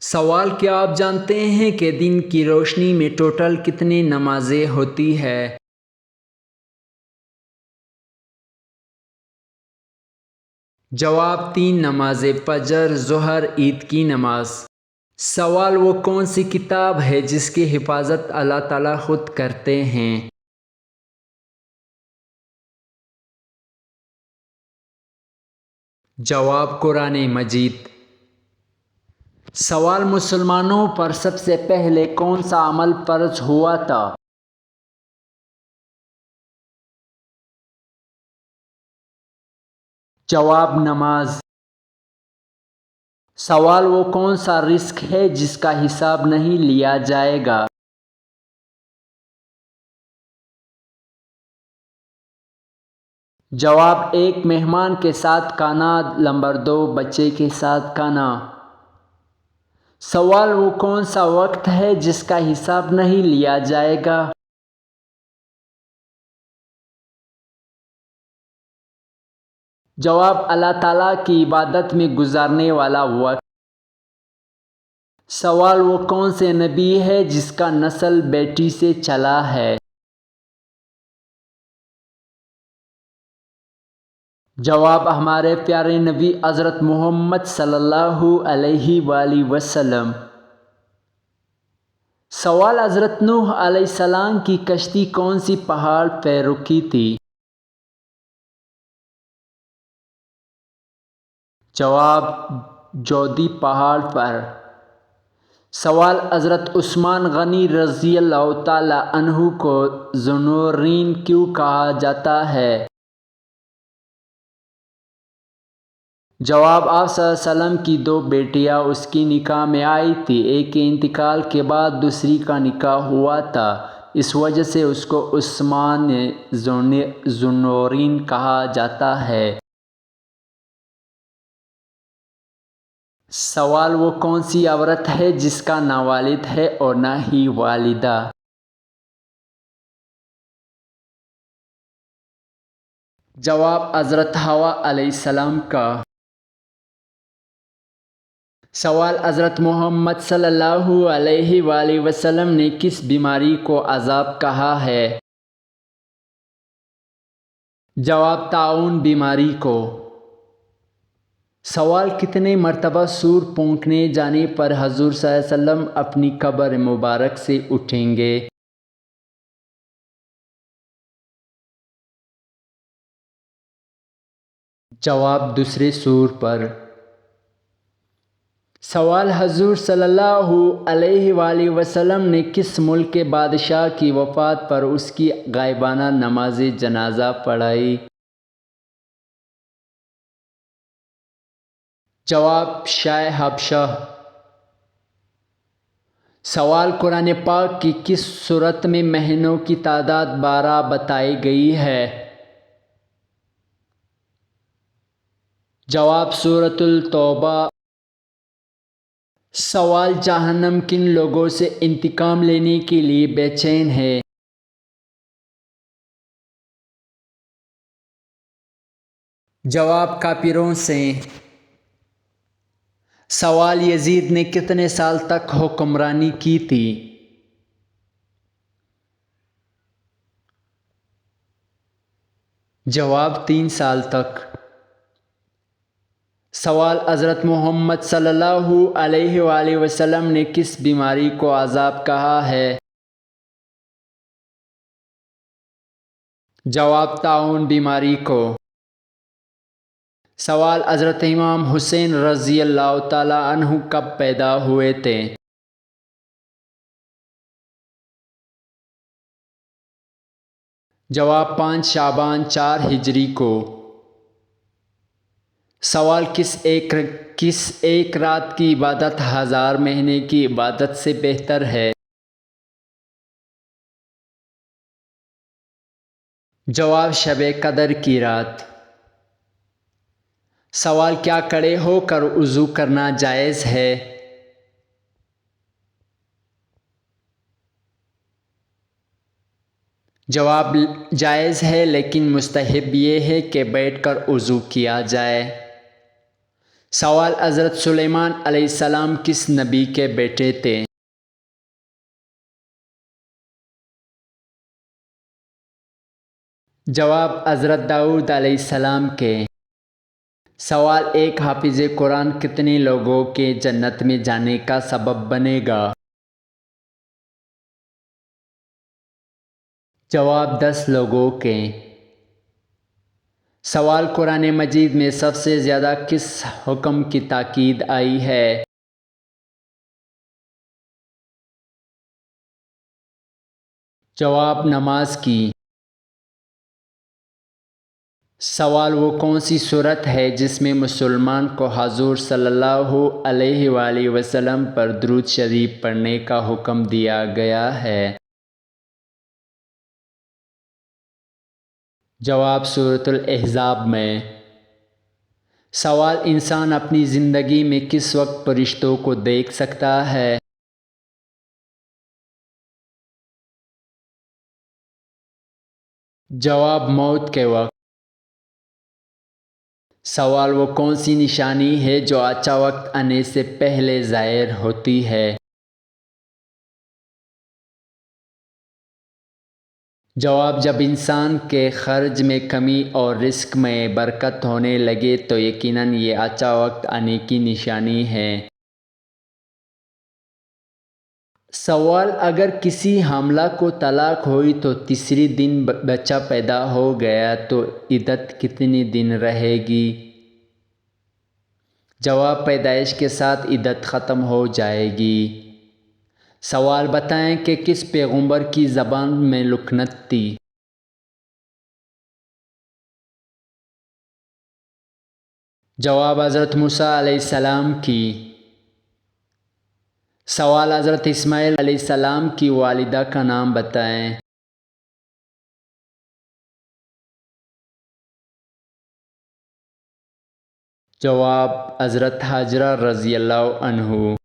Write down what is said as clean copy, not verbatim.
سوال: کیا آپ جانتے ہیں کہ دن کی روشنی میں ٹوٹل کتنی نمازیں ہوتی ہیں؟ جواب: 3 نمازیں، فجر، ظہر، عید کی نماز۔ سوال: وہ کون سی کتاب ہے جس کی حفاظت اللہ تعالیٰ خود کرتے ہیں؟ جواب: قرآن مجید۔ سوال: مسلمانوں پر سب سے پہلے کون سا عمل فرض ہوا تھا؟ جواب: نماز۔ سوال: وہ کون سا رزق ہے جس کا حساب نہیں لیا جائے گا؟ جواب: ایک مہمان کے ساتھ کھانا، نمبر 2 بچے کے ساتھ کھانا۔ سوال: وہ کون سا وقت ہے جس کا حساب نہیں لیا جائے گا؟ جواب: اللہ تعالیٰ کی عبادت میں گزارنے والا وقت۔ سوال: وہ کون سے نبی ہے جس کا نسل بیٹی سے چلا ہے؟ جواب: ہمارے پیارے نبی حضرت محمد صلی اللہ علیہ وآلہ وسلم۔ سوال: حضرت نوح علیہ السلام کی کشتی کون سی پہاڑ پہ رکی تھی؟ جواب: جودی پہاڑ پر۔ سوال: حضرت عثمان غنی رضی اللہ تعالی عنہ کو ذو النورین کیوں کہا جاتا ہے؟ جواب: آپ صلی اللہ علیہ وسلم کی 2 بیٹیاں اس کی نکاح میں آئی تھیں، ایک کے انتقال کے بعد دوسری کا نکاح ہوا تھا، اس وجہ سے اس کو عثمان ذو النورین کہا جاتا ہے۔ سوال: وہ کون سی عورت ہے جس کا نہ والد ہے اور نہ ہی والدہ؟ جواب: حضرت حوا علیہ السلام کا۔ سوال: حضرت محمد صلی اللہ علیہ وآلہ وسلم نے کس بیماری کو عذاب کہا ہے؟ جواب: طاعون بیماری کو۔ سوال: کتنے مرتبہ سور پھونکے جانے پر حضور صلی اللہ علیہ وسلم اپنی قبر مبارک سے اٹھیں گے؟ جواب: دوسرے سور پر۔ سوال: حضور صلی اللہ علیہ وآلہ وسلم نے کس ملک کے بادشاہ کی وفات پر اس کی غائبانہ نماز جنازہ پڑھائی؟ جواب: شاہ حبشہ۔ سوال: قرآن پاک کی کس سورت میں مہینوں کی تعداد 12 بتائی گئی ہے؟ جواب: سورۃ التوبہ۔ سوال: جہنم کن لوگوں سے انتقام لینے کے لیے بے چین ہے؟ جواب: کافروں سے۔ سوال: یزید نے کتنے سال تک حکمرانی کی تھی؟ جواب: 3 سال تک۔ سوال: حضرت محمد صلی اللہ علیہ وآلہ وسلم نے کس بیماری کو عذاب کہا ہے؟ جواب: طاعون بیماری کو۔ سوال: حضرت امام حسین رضی اللہ تعالی عنہ کب پیدا ہوئے تھے؟ جواب: 5 شعبان 4 ہجری کو۔ سوال: کس ایک رات کی عبادت 1000 مہینے کی عبادت سے بہتر ہے؟ جواب: شب قدر کی رات۔ سوال: کیا کھڑے ہو کر وضو کرنا جائز ہے؟ جواب: جائز ہے لیکن مستحب یہ ہے کہ بیٹھ کر وضو کیا جائے۔ سوال: حضرت سلیمان علیہ السلام کس نبی کے بیٹے تھے؟ جواب: حضرت داؤد علیہ السلام کے۔ سوال: ایک حافظ قرآن کتنے لوگوں کے جنت میں جانے کا سبب بنے گا؟ جواب: 10 لوگوں کے۔ سوال: قرآن مجید میں سب سے زیادہ کس حکم کی تاکید آئی ہے؟ جواب: نماز کی۔ سوال: وہ کون سی صورت ہے جس میں مسلمان کو حضور صلی اللہ علیہ وآلہ وسلم پر درود شریف پڑھنے کا حکم دیا گیا ہے؟ جواب: سورۃ الاحزاب میں۔ سوال: انسان اپنی زندگی میں کس وقت فرشتوں کو دیکھ سکتا ہے؟ جواب: موت کے وقت۔ سوال: وہ کون سی نشانی ہے جو اچھا وقت آنے سے پہلے ظاہر ہوتی ہے؟ جواب: جب انسان کے خرچ میں کمی اور رزق میں برکت ہونے لگے تو یقیناً یہ اچھا وقت آنے کی نشانی ہے۔ سوال: اگر کسی حاملہ کو طلاق ہوئی تو تیسرے دن بچہ پیدا ہو گیا تو عدت کتنے دن رہے گی؟ جواب: پیدائش کے ساتھ عدت ختم ہو جائے گی۔ سوال: بتائیں کہ کس پیغمبر کی زبان میں لکنت تھی؟ جواب: حضرت موسیٰ علیہ السلام کی۔ سوال: حضرت اسماعیل علیہ السلام کی والدہ کا نام بتائیں۔ جواب: حضرت ہاجرہ رضی اللہ عنہ۔